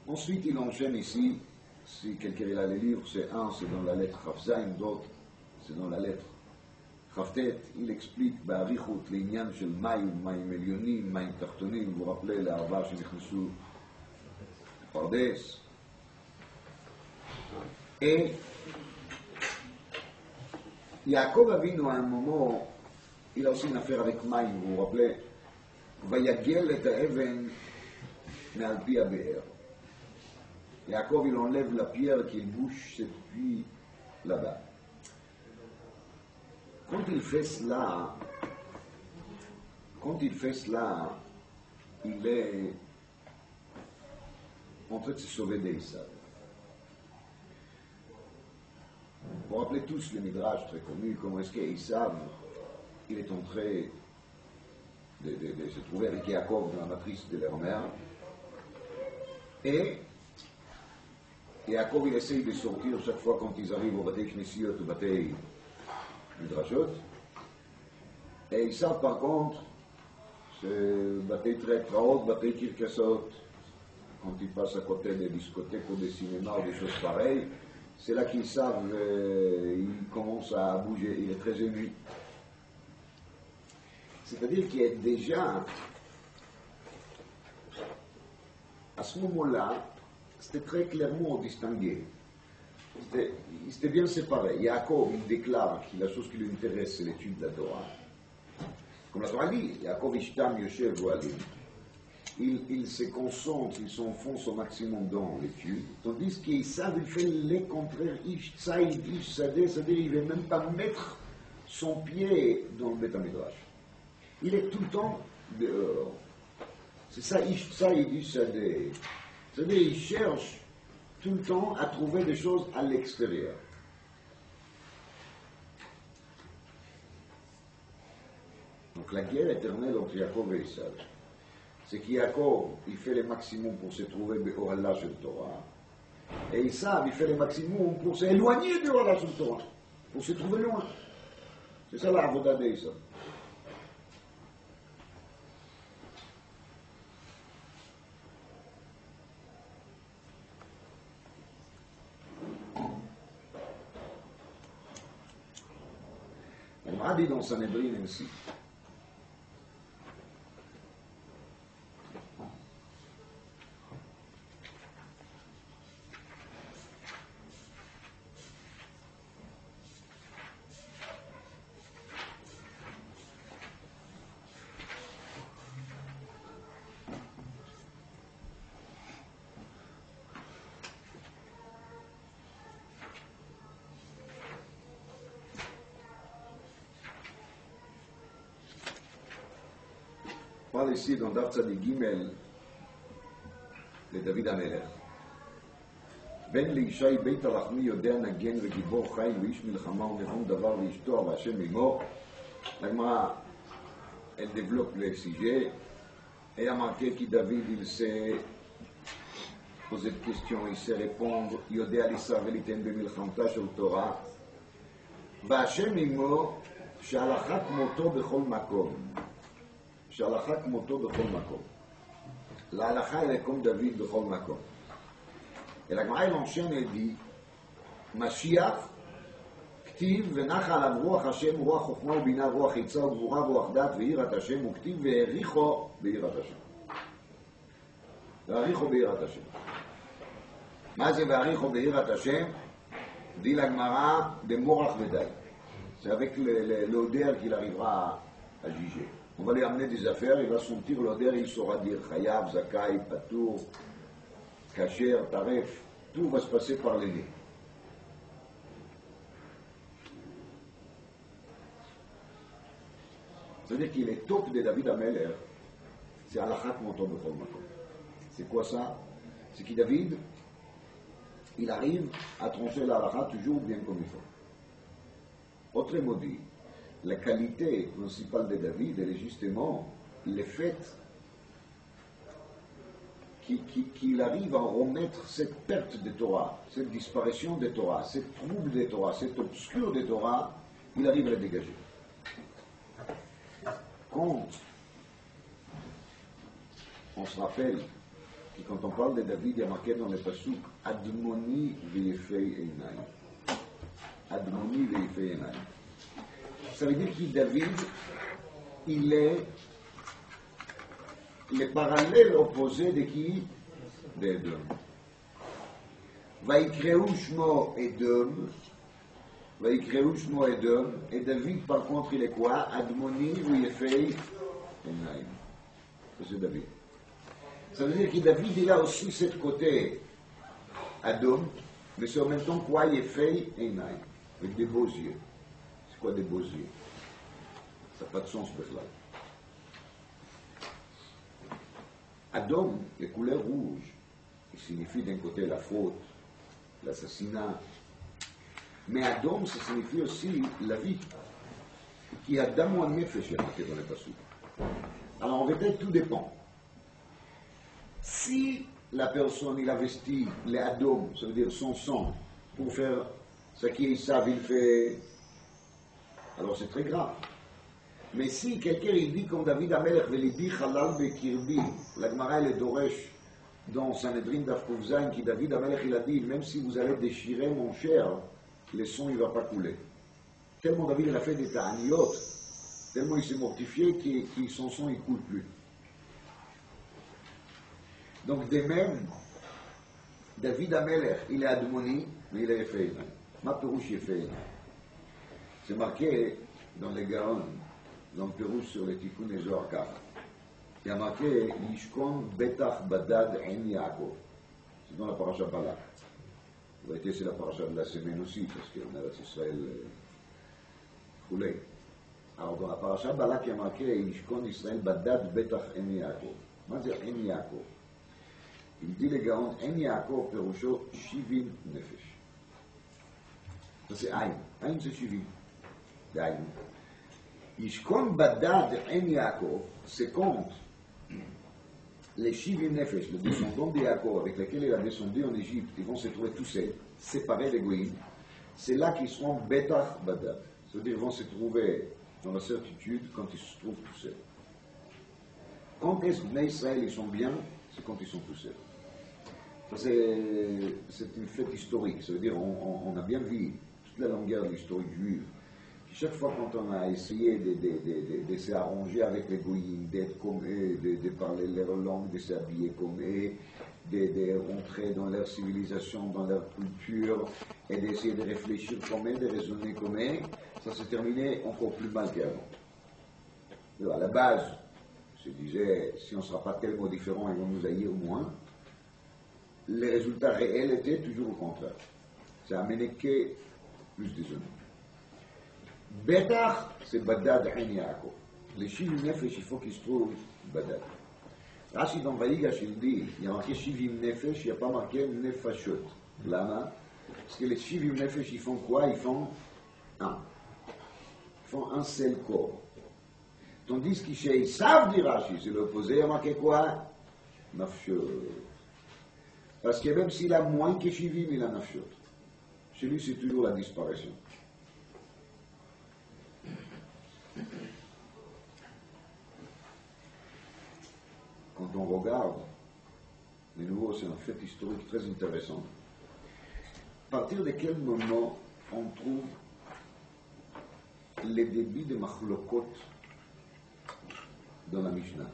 Ensuite, il enchaîne ici, si quelqu'un a les livres, c'est dans la lettre Chafzaim, d'autres, c'est dans la lettre Chavtet. Il explique, Ba'arichut, l'ignan shel mayim, mayim elyonim, mayim tartonim, vous vous rappelez, les arba shenichnessu Pardes. Et Yaakov Avinu, à un moment, il a aussi une affaire avec mayim, vous vous rappelez, Vayagel et ha'even me'al pi ha'be'er. Yaakov, il enlève la pierre qu'il bouche cette puits là-bas. Quand il fait cela, il est en train de se sauver d'Esav. Vous vous rappelez tous le Midrash très connu, comment est-ce qu'Esav, il est en train de se trouver avec Yaakov dans la matrice de leur mère, et Yaakov, il essaye de sortir chaque fois quand ils arrivent au Batei Knesiot, au Batei Midrashot. Et Esav, par contre, c'est Batei Traot, Batei Kirkasot. Quand ils passent à côté des discothèques ou des cinémas ou des choses pareilles, c'est là qu'ils savent, il commence à bouger, il est très ému. C'est-à-dire qu'il est déjà, à ce moment-là, c'était très clairement distingué. C'était bien séparé. Yaakov, il déclare que la chose qui lui intéresse, c'est l'étude de la Torah. Comme la Torah dit, Yaakov Ishtam Yoshev Oalim. Il se concentre, il s'enfonce au maximum dans l'étude, tandis qu'Esav, il fait les contraires, Ish Tzaïd, Ish Sadeh, c'est-à-dire il ne veut même pas mettre son pied dans le Beth Midrash. Il est tout le temps dehors. C'est ça, Ish Tzaïd, Ish Sadeh. C'est-à-dire il cherche tout le temps à trouver des choses à l'extérieur. Donc la guerre éternelle entre Yaakov et Esav, c'est qu'Yaakov, il fait le maximum pour se trouver Be'orala sur Torah, et Esav, il fait le maximum pour s'éloigner de Be'orala sur Torah, pour se trouver loin. C'est ça la avoda d'Esav. On a dit dans Sanhedrin ainsi. On parle ici dans Daf Tzadik Gimel de David Amelech. בן לישי בית הלחמי יודע נגן וגיבור חי ואיש מלחמה ונבון דבר ואשתו והשם עמו. La Gemara, elle développe le sujet et a marqué que David, il sait poser des questions, il sait répondre, il יודע לסר וליתן במלחמתה של תורה. והשם עמו שהלכה כמותו בכל מקום. שהלכה כמותו בכל מקום. להלכה elle est comme David בכל מקום. Et la Gemara, elle enchaîne et dit, Mashiach, כתיב ונחה עליו רוח השם, רוח חוכמה ובינה, רוח עצה וגבורה, רוח דת ויראת השם, וכתיב והעריכו ביראת השם. והעריכו ביראת השם. מה זה והעריכו ביראת השם? dit la Gemara de Morach Vedaï. C'est avec l'odeur qu'il arrivera à juger. On va lui amener des affaires, il va sentir l'odeur, il saura dire Chayav, Zakai, Patour, Kacher, Taref, tout va se passer par les nez. C'est-à-dire qu'il est top de David Ameler, c'est Alachat Moto Bechol Makom. C'est quoi ça? C'est que David, il arrive à trancher l'Alachat toujours bien comme il faut. Autrement dit, la qualité principale de David, elle est justement le fait qu'il arrive à remettre cette perte de Torah, cette disparition de Torah, cette trouble de Torah, cette obscure de Torah, il arrive à la dégager. Quand on se rappelle que quand on parle de David, il y a marqué dans le pasuk Admoni ve'yefei einayim. Admoni ve'yefei einayim. Ça veut dire que David, il est le parallèle opposé de qui? D'Edom. Vaikreu shmo Edom. Vaikreu shmo Edom. Et David, par contre, il est quoi? Admoni ve'yefei einayim. C'est David. Ça veut dire que David, il a aussi ce côté Adom, mais c'est en même temps quoi? Yefei einayim. Avec des beaux yeux. C'est quoi des beaux yeux? Ça n'a pas de sens, Bechlal. Adom, les couleurs rouges, il signifie d'un côté la faute, l'assassinat. Mais Adom, ça signifie aussi la vie. Qui a Adam ou Nefesh, il y a marqué dans les passouk. Alors en vérité, tout dépend. Si la personne, il a vesti les Adom, ça veut dire son sang, pour faire ce qu'ils savent, il fait, alors c'est très grave. Mais si quelqu'un il dit comme David Amelech, Velidi Halal Bekirbi, la Gemara elle est Doresh dans Sanhedrin d'Afkov Zayin, qui David Amelech il a dit, même si vous allez déchirer mon chair, le sang il ne va pas couler. Tellement David il a fait des ta'aniot, tellement il s'est mortifié que son sang il ne coule plus. Donc de même, David Amelech, il est Admoni, mais il est Yefei. Ma Perouche Yefei. C'est marqué dans les Gaon, dans le Pérouche sur les Tikkun et Zohar Kaf. Il y a marqué Yishkon Betach Badad En Yaakov. C'est dans la paracha Balak. En réalité, c'est la paracha de la semaine aussi, parce qu'on a Israël Choulé. Alors, dans la paracha Balak, il y a marqué Yishkon Israël Badad Betach En Yaakov. מה זה En Yaakov? Il dit les Gaon, En Yaakov, Perusho, Shivim Nefesh. Ça c'est Aïn. Aïn c'est Shivim. C'est Aïn. Yishkon Badad En Yaakov, c'est compte les Shivim Nefesh, les descendants de Yaakov, avec lesquels il a descendu en Égypte, ils vont se trouver tous seuls, séparés des Goïms. C'est là qu'ils seront Betach Badad. C'est-à-dire qu'ils vont se trouver dans la certitude quand ils se trouvent tout seuls. Quand est-ce que les Israël ils sont bien? C'est quand ils sont tout seuls. C'est une fête historique, ça veut dire on a bien vu toute la longueur de l'histoire juive. Chaque fois quand on a essayé de s'arranger avec les goïms, d'être comme eux, de parler leur langue, de s'habiller comme eux, de rentrer dans leur civilisation, dans leur culture, et d'essayer de réfléchir comme eux, de raisonner comme eux, ça s'est terminé encore plus mal qu'avant. À la base, je disais, si on ne sera pas tellement différents, ils vont nous haïr moins. Les résultats réels étaient toujours au contraire. Ça a amené que plus des hommes. Betach, c'est Badad En Yaakov. Les Shivim Nefesh, il faut qu'ils se trouvent Badad. Rashi dans Vaïgash, il dit, il y a marqué Shivim Nefesh, il n'y a pas marqué Nefashot. Lama. Parce que les Shivim Nefesh, ils font quoi? Ils font un. Ils font un seul corps. Tandis qu'ils savent dire Rashi, c'est l'opposé, il y a marqué quoi? Nafshot. Parce que même s'il a moins que Shivim, il a Nafshot. Chez lui, c'est toujours la disparition. Quand on regarde, de nouveau, c'est un fait historique très intéressant. À partir de quel moment on trouve les débits de Machlokot dans la Mishnah?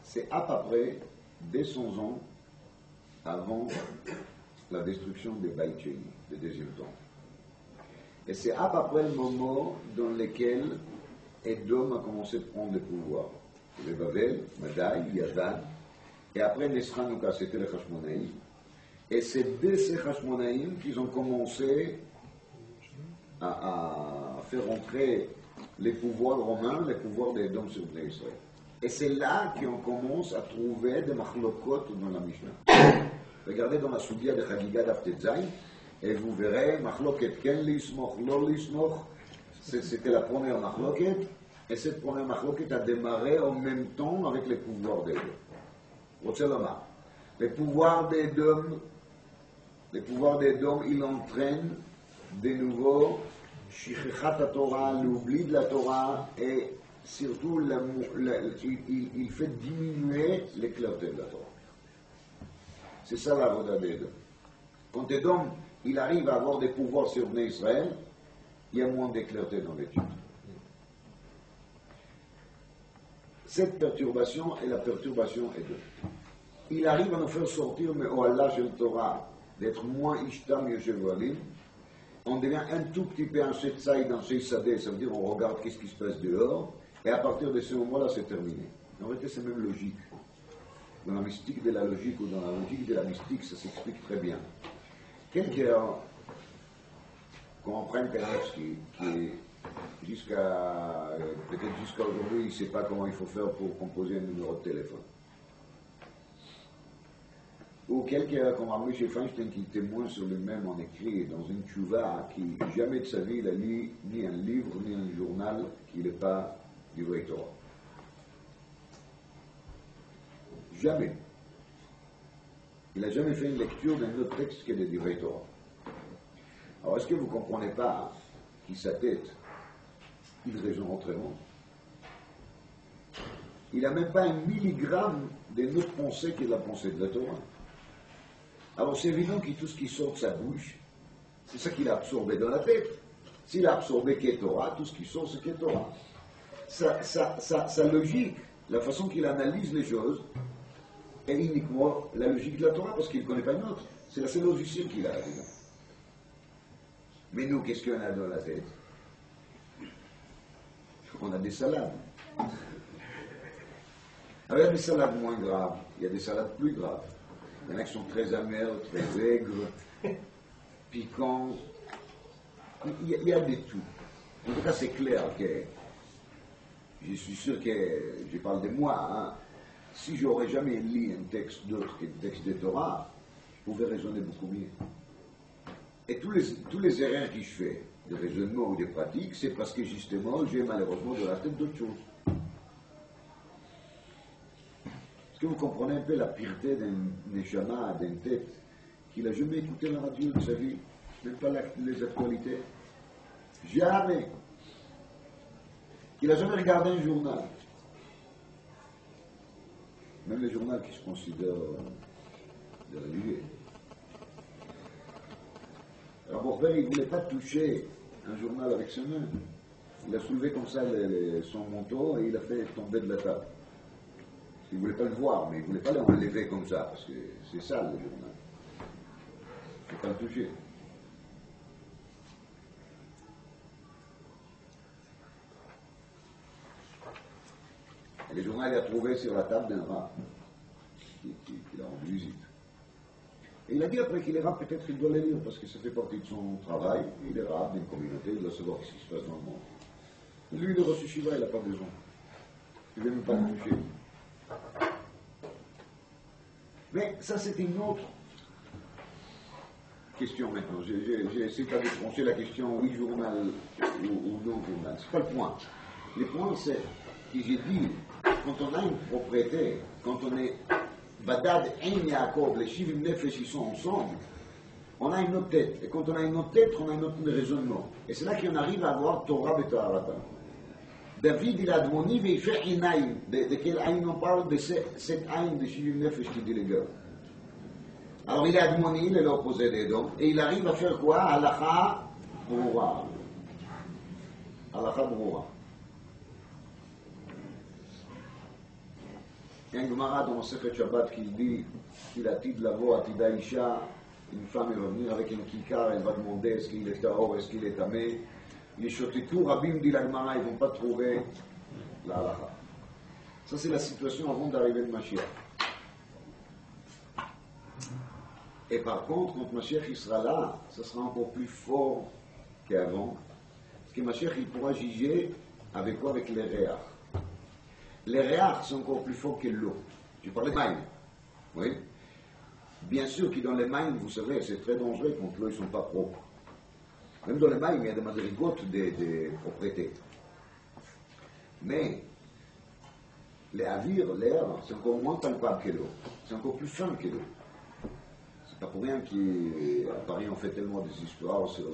C'est à peu près 200 ans avant la destruction des Beit Sheni, le deuxième temple. Et c'est à peu près le moment dans lequel Edom a commencé à prendre le pouvoir. Le Babel, Madaï, Yavan, et après Nesranouka, c'était les Hashmonaïm. Et c'est de ces Hashmonaïm qu'ils ont commencé à faire entrer les pouvoirs romains, les pouvoirs d'Edom sur Bnei Israël. Et c'est là qu'on commence à trouver des machlokot dans la Mishnah. Regardez dans la Soudia de Chagiga d'Aftetzaï, et vous verrez, machloket ken lismoch, lo lismoch, c'était la première machloket, et cette première machloket a démarré en même temps avec les pouvoirs d'Edom. Les pouvoirs d'Edom, ils entraînent de nouveau Shichichat Torah, l'oubli de la Torah, et surtout il fait diminuer les clartés de la Torah. C'est ça la voda d'Edom. Quand Edom, il arrive à avoir des pouvoirs sur Bnei Israël, il y a moins de clarté dans l'étude. Cette perturbation est la perturbation Edom. Il arrive à nous faire sortir, mais au Allah shel Torah, d'être moins Ishtam Yoshevalim. On devient un tout petit peu un Shetzaï dans Sheisadeh, ça veut dire on regarde qu'est-ce qui se passe dehors, et à partir de ce moment-là, c'est terminé. En réalité, c'est même logique. Dans la mystique de la logique ou dans la logique de la mystique, ça s'explique très bien. Quelqu'un comprenne qui peut-être jusqu'à aujourd'hui, il ne sait pas comment il faut faire pour composer un numéro de téléphone. Ou quelqu'un comme Rabbi Feinstein qui témoigne sur lui-même en écrit dans une tchouva qui jamais de sa vie il a lu ni un livre ni un journal qui n'est pas du vrai Torah. Jamais. Il n'a jamais fait une lecture d'un autre texte que des livrets Torah. Alors est-ce que vous ne comprenez pas qu'il sa tête, il raisonne autrement? Il n'a même pas un milligramme de notre pensée qui est la pensée de la Torah. Alors c'est évident que tout ce qui sort de sa bouche, c'est ça qu'il a absorbé dans la tête. S'il a absorbé qu'est Torah, tout ce qui sort c'est qu'est Torah. Sa logique, la façon qu'il analyse les choses, est uniquement la logique de la Torah, parce qu'il ne connaît pas une autre. C'est la seule logiciel qu'il a. Mais nous, qu'est-ce qu'on a dans la tête? On a des salades. Alors, il y a des salades moins graves, il y a des salades plus graves. Il y en a qui sont très amères, très aigres, piquants. Il y a des tout. En tout cas, c'est clair que je suis sûr que, je parle de moi, hein, si j'aurais jamais lu un texte d'autre que le texte de Torah, je pouvais raisonner beaucoup mieux. Et tous les erreurs que je fais, de raisonnement ou de pratique, c'est parce que justement, j'ai malheureusement de la tête d'autre chose. Est-ce que vous comprenez un peu la pureté d'un neshama, d'une tête, qu'il n'a jamais écouté la radio de sa vie, même pas les actualités? Jamais. Qu'il n'a jamais regardé un journal. Même les journaux qui se considèrent de religieux. Alors Bourber, il ne voulait pas toucher un journal avec ses mains. Il a soulevé comme ça son manteau et il a fait tomber de la table. Il ne voulait pas le voir, mais il ne voulait pas l'enlever comme ça, parce que c'est sale le journal. Il ne faut pas le toucher. Et le journal, il a trouvé sur la table d'un rat qui l'a rendu visite. Et il a dit après qu'il est rat, peut-être qu'il doit les lire, parce que ça fait partie de son travail. Il est rat d'une communauté, il doit savoir ce qui se passe dans le monde. Et lui, le Rosh Hashiva, il n'a pas besoin. Il ne veut même pas le toucher. Mais ça, c'est une autre question maintenant. J'ai essayé de trancher la question oui journal ou non journal. C'est pas le point. Le point, c'est que j'ai dit, quand on a une propriété, quand on est Badad Ein Yaakov, les Shivim Nefesh, ils sont ensemble, on a une autre tête. Et quand on a une autre tête, on a un autre raisonnement. Et c'est là qu'on arrive à avoir Torah B'Toharata. David, il a Admoni, mais il fait Inaïm. De quel Aïn on parle? De cette Aïn de Shivim Nefesh qui dit les gars. Alors il est Admoni, il est l'opposé d'Edom, et il arrive à faire quoi? Halacha Broura. Halacha Broura. Il y a un Gemara dans le Sechet Shabbat qui dit qu'il a de lavo Atida Isha, une femme elle va venir avec une kikar, elle va demander est-ce qu'il est tahor, est-ce qu'il est tamé. Les shotetou Rabim dit la Gemara, ils ne vont pas trouver la halacha. Ça c'est la situation avant d'arriver le Mashiach. Et par contre, quand Mashiach il sera là, ça sera encore plus fort qu'avant. Parce que Mashiach il pourra juger avec quoi? Avec les réach. Les réach sont encore plus forts que l'eau. Tu parlais de maïm. Oui. Bien sûr que dans les maïms, vous savez, c'est très dangereux quand l'eau ne sont pas propres. Même dans les maïms, il y a des madrigotes des propriétés. Mais les avir, l'air, c'est encore moins palpable que l'eau. C'est encore plus fin que l'eau. C'est pas pour rien qu'à Paris on fait tellement des histoires sur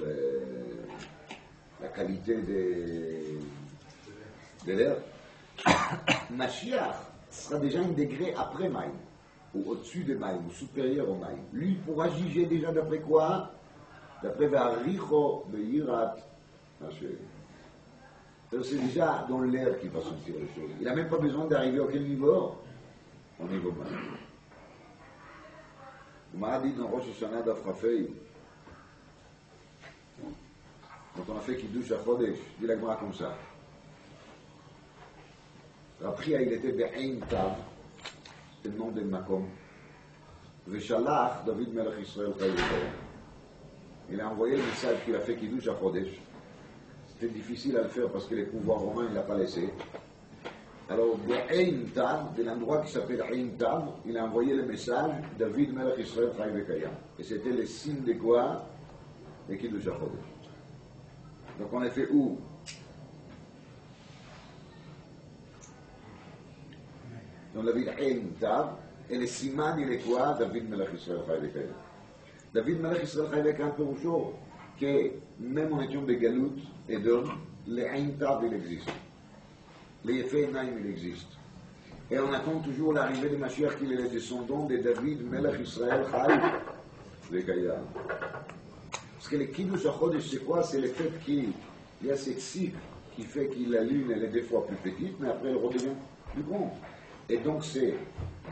la qualité de l'air. Mashiach sera déjà un degré après Maïm, ou au-dessus de Maïm, ou supérieur au Maïm. Lui, il pourra juger déjà d'après quoi? D'après Va'aricho Be'irat Hashem. C'est déjà dans l'air qu'il va sentir les choses. Il n'a même pas besoin d'arriver à quel niveau? Au niveau Maïm. On m'a dit dans Rosh Hashanah d'Afrafei, quand on a fait Kiddush à Chodesh, dit la Gemara comme ça. Après, il était Be'ein Tav, c'était le nom de Makom. Veshalach, David Melech Israël Chayil. Il a envoyé le message qu'il a fait Kiddush à Chodesh. C'était difficile à le faire parce que les pouvoirs romains, il n'a pas laissé. Alors, Be'ein Tav, de l'endroit qui s'appelle Ein Tav, il a envoyé le message David Melech Israël Chayil Kayam. Et c'était le signe de quoi? De Kiddush à Chodesh. Donc, on a fait où? Dans la ville Ein Tav, et le siman il est quoi? David Melech Israël Chayil Kayam. David Melech Israël Chayil Kayam pour jour que même en étant de Galout et d'homme, le Ein Tav il existe. Le Yefei Naim il existe. Et on attend toujours l'arrivée de Mashiach qui est le descendant de David Melech Israël Chayil Kayam. Parce que le Kiddush HaChodesh c'est quoi? C'est le fait qu'il y a cette cycle qui fait que la lune elle est des fois plus petite, mais après elle redevient plus grande. Et donc c'est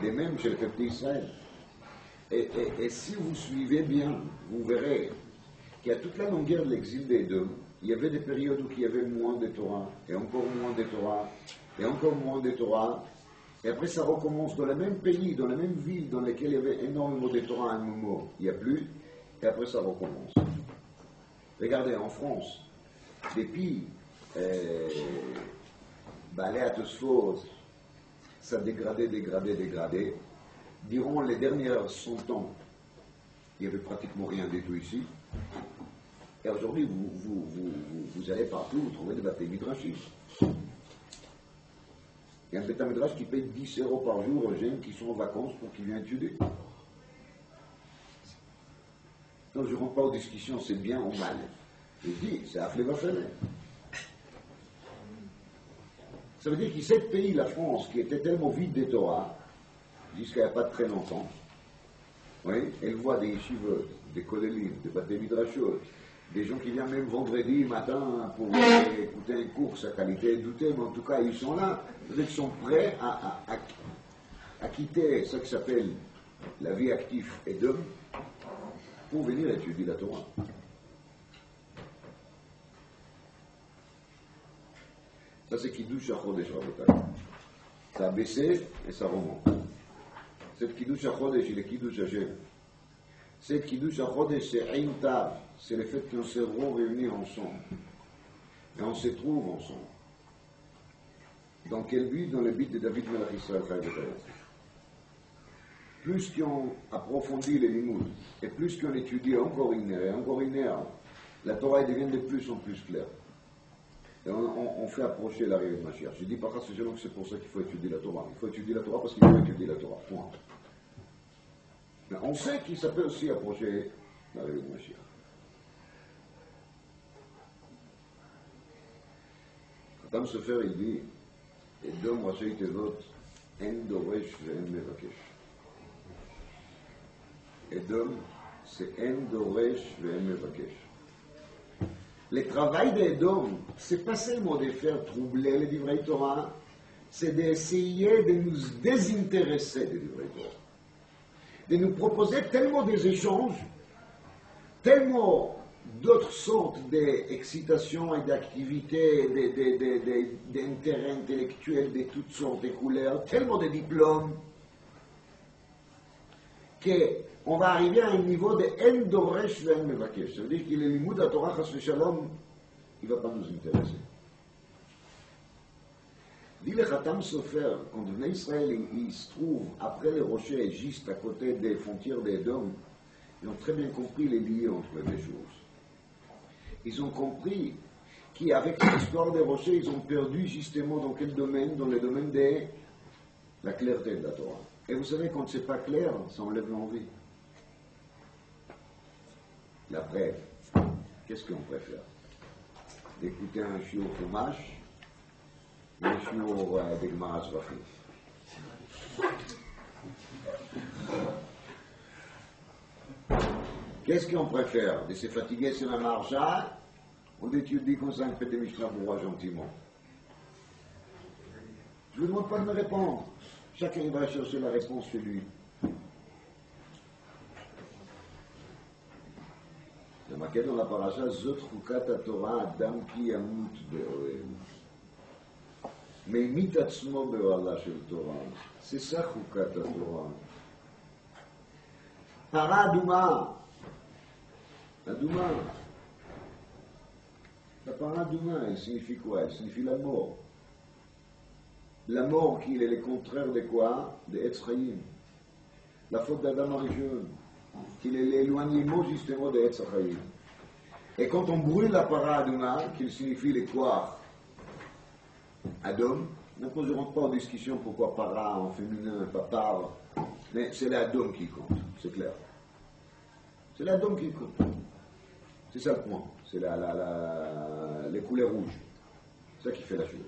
des mêmes chez le peuple d'Israël. Et si vous suivez bien, vous verrez qu'à toute la longueur de l'exil d'Édom, il y avait des périodes où il y avait moins de Torah, et encore moins de Torah, et encore moins de Torah, et après ça recommence dans le même pays, dans la même ville dans laquelle il y avait énormément de Torah à un moment, il n'y a plus, et après ça recommence. Regardez, en France, depuis Balé Tosfot, ça dégradé. Durant les dernières 100 ans, il n'y avait pratiquement rien du tout ici. Et aujourd'hui, vous allez partout, vous trouvez des bâtés midrashis. Il y a un bêta midrash qui paye 10 € par jour aux jeunes qui sont en vacances pour qu'ils viennent étudier. Donc je ne rentre pas aux discussions, c'est bien ou mal. Je dis, c'est afflé va faire. Ça veut dire que ce pays, la France, qui était tellement vide des Torah, jusqu'à il n'y a pas très longtemps, oui, elle voit des yeshivot, des kolélim, des bâtés midrashot, des gens qui viennent même vendredi matin pour écouter un cours, sa qualité est doutée, mais en tout cas ils sont là, ils sont prêts à quitter ce qui s'appelle la vie active et d'homme pour venir étudier la Torah. Ça c'est Kiddush HaChodesh, Rabotai. Ça a baissé et ça remonte. Cette Kiddush HaChodesh, il est Kiddush Hashem. Cette Kiddush HaChodesh, c'est Ein Tav. C'est le fait qu'on se réunit ensemble. Et on se trouve ensemble. Dans quel but? Dans le but de David Melech Israël Chayil Kayam. plus qu'on approfondit les limoud, et plus qu'on étudie encore une heure, la Torah devient de plus en plus claire. Et on fait approcher l'arrivée de Mashiach. Je dis pas que c'est pour ça qu'il faut étudier la Torah. Il faut étudier la Torah parce qu'il faut étudier la Torah. Point. Mais on sait qu'il s'appelle aussi approcher l'arrivée de Mashiach. Khatam Sofer, il dit, Edom Rashi Tevot, En Doresh ve'en Mevakesh. Edom, c'est En Doresh ve'en Mevakesh. Le travail d'Edom, c'est pas seulement de faire troubler les livrets Torah, c'est d'essayer de nous désintéresser des livrets Torah. De nous proposer tellement des échanges, tellement d'autres sortes d'excitations et d'activités, d'intérêts intellectuels de toutes sortes de couleurs, tellement de diplômes, qu'on va arriver à un niveau de En Doresh ve'en Mevakesh. Ça veut dire que le limoud de la Torah Chas v'Shalom, il ne va pas nous intéresser. Dit le Khatam Sofer, quand les Israël ils se trouvent après les rochers, juste à côté des frontières d'Edom, ils ont très bien compris les liens entre les deux choses. Ils ont compris qu'avec l'histoire des rochers, ils ont perdu justement dans quel domaine? Dans le domaine de la clarté de la Torah. Et vous savez, quand c'est pas clair, ça enlève l'envie. La preuve, qu'est-ce qu'on préfère? D'écouter un shiur Chumash ou un shiur de Gemara Zvachim? Qu'est-ce qu'on préfère? De se fatiguer sur la marcha ou d'étudier comme ça un peu de Mishnah Berurah gentiment? Je ne vous demande pas de me répondre. Chacun va chercher la réponse chez lui. C'est marqué dans la paracha Zot Chukat HaTorah Adam Ki Yamut Be'oel. Meimit Atzmo Be'ohala Shel Torah. C'est ça Chukat HaTorah. Para Adouma. Adouma. La para Adouma, elle signifie quoi? Elle signifie la mort. La mort qui est le contraire de quoi? De Etz Chaim. La faute d'Adam Arishon, qui est l'éloignement justement de Etz Chaim. Et quand on brûle la para Adouma, qui signifie les quoi? Adom. Maintenant je ne rentre pas en discussion pourquoi para en féminin, pas par, mais c'est l'Adom qui compte, c'est clair. C'est l'Adom qui compte. C'est ça le point. C'est les couleurs rouges. C'est ça qui fait la chose.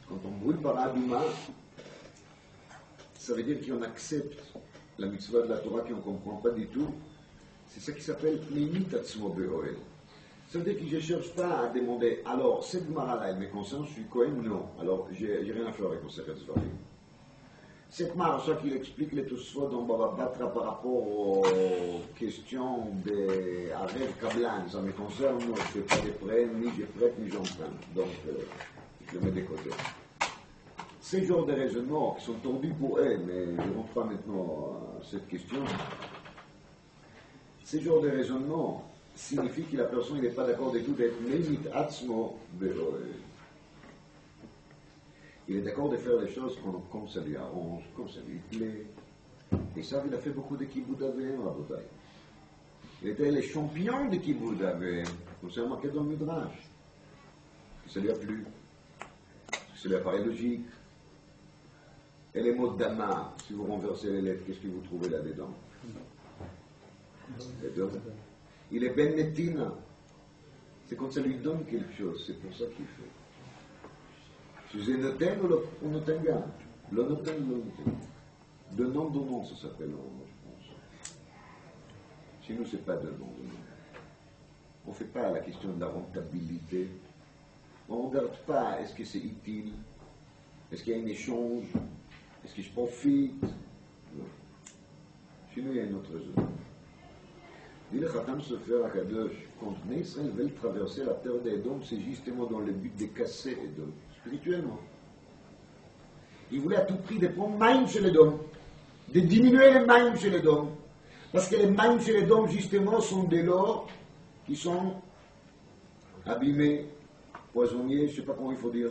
Quand on brûle par Adouma, ça veut dire qu'on accepte la mitzvah de la Torah qu'on ne comprend pas du tout. C'est ça qui s'appelle Meimit Atzmo Be'oel. Ça veut dire que je ne cherche pas à demander, alors, cette Gemara-là, elle me concerne, je suis Kohen? Non. Alors, j'ai rien à faire avec Masechet Zvarim. Cette marche qu'il explique les Tosfot dans Baba Batra par rapport aux questions de Arev Kablan, ça me concerne, moi, je ne fais pas de prêt, ni je prête, ni j'emprunte. Donc, je le mets de côté. Ces genres de raisonnements qui sont tendus pour eux, mais je ne rentre pas maintenant à cette question, ces genres de raisonnements signifient que la personne n'est pas d'accord du tout d'être Meimit Atzmo Be'oel. Il est d'accord de faire les choses comme ça lui arrange, comme ça lui plaît. Et ça, il a fait beaucoup de Kibbutz Avim, Rabotai. Il était le champion de Kibbutz Avim, comme c'est marqué dans le Midrash. Ça lui a plu. Ça lui a paru logique. Et les mots d'Ama, si vous renversez les lettres, qu'est-ce que vous trouvez là-dedans? Il est Ben Netina. C'est quand ça lui donne quelque chose, c'est pour ça qu'il fait. Si c'est noten ou notengan. Le noten, le noten. De nom, donnant, ça s'appelle, je pense. Chez nous, c'est pas de nom, donnant. On ne fait pas la question de la rentabilité. On ne regarde pas est-ce que c'est utile, est-ce qu'il y a un échange, est-ce que je profite. Non. Chez nous, il y a une autre raison. Dit le Khatam Sofer HaKadosh, quand Israël veut traverser la terre d'Edom, c'est justement dans le but de casser Edom, spirituellement. Il voulait à tout prix de prendre Maïm chez l'Edom, de diminuer les Maïm chez l'Edom, parce que les Maïm chez l'Edom, justement, sont des l'or qui sont abîmés, poisonniers, je ne sais pas comment il faut dire,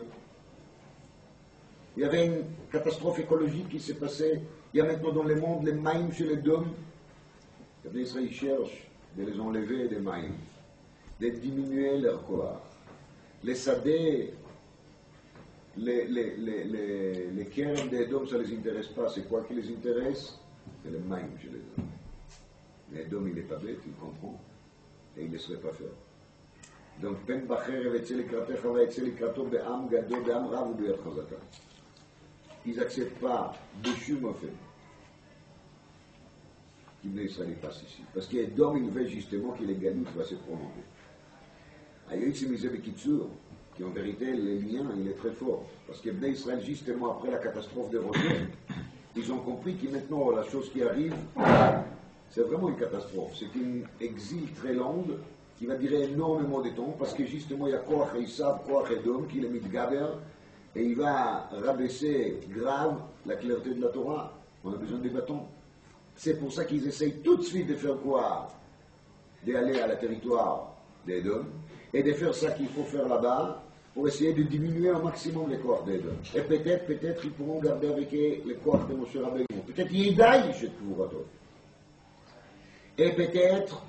Il y avait une catastrophe écologique qui s'est passée. Il y a maintenant dans le monde les maïms chez les dômes. Les Israéliens cherchent de les enlever des maïms, de diminuer leur corps. Les sadés, les kernes des dômes, ça ne les intéresse pas. C'est quoi qui les intéresse? C'est les maïms chez les dômes. Mais l'homme, il n'est pas bête, il comprend. Et il ne laisserait pas faire. Donc, pen bacher et tzelikatecha va tzelikato be'am gado be'am rav ou be'yad chazaka. Ils n'acceptent pas de chum au fait qu'il ne Israël passe ici. Parce qu'Edom, il veut justement que les Galoutes va se prolonger. Ayoït s'est misé avec Kitsur, qui en vérité, le lien, il est très fort. Parce que Bnei Israël, justement après la catastrophe de Roger, ils ont compris que maintenant, la chose qui arrive, c'est vraiment une catastrophe. C'est une exil très longue qui va durer énormément de temps, parce que justement, il y a Koach et Isav, Koach et Edom, qui est le Midgaber, et il va rabaisser grave la clarté de la Torah. On a besoin des bâtons. C'est pour ça qu'ils essayent tout de suite de faire quoi? D'aller à la territoire d'Edom, et de faire ça qu'il faut faire là-bas, pour essayer de diminuer au maximum les corps d'Edom. Et peut-être, ils pourront garder avec eux les corps de Moshe Rabbeinu. Peut-être Yedaï chez Kouratov. Et peut-être,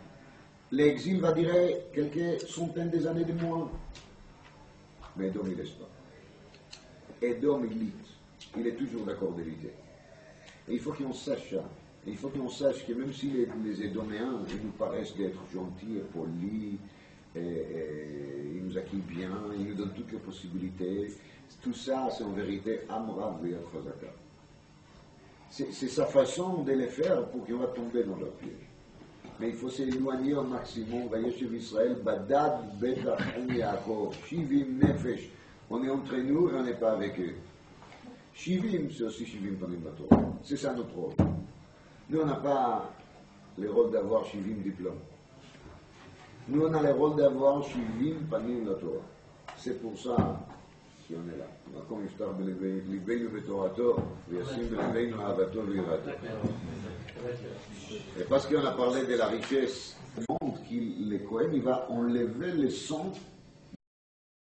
l'exil va durer quelques centaines d'années de moins. Mais Edom, il ne laisse pas. Edom, il lit. Il est toujours d'accord de lutter. Et il faut qu'on sache ça. Et il faut qu'on sache que même si les Édoméens, ils nous paraissent d'être gentils et polis, et ils nous accueillent bien, ils nous donnent toutes les possibilités, tout ça, c'est en vérité Amrav Ve'yad Chazaka. C'est sa façon de les faire pour qu'on va tomber dans leur piège. Mais il faut s'éloigner au maximum. Vayeshev Israël, Badad, Betach, En Yaakov, Shivim, Nefesh. On est entre nous et on n'est pas avec eux. Shivim, c'est aussi Shivim Panim Batorah. C'est ça notre rôle. Nous, on n'a pas le rôle d'avoir Shivim diplôme. Nous, on a le rôle d'avoir Shivim Panim Batorah. C'est pour ça qu'on est là. Comme Yiftar B'Leveinu B'Torato, V'Yasim B'Leveinu Avato V'Yirato. Et parce qu'on a parlé de la richesse du monde, les Kohen, il va enlever le sang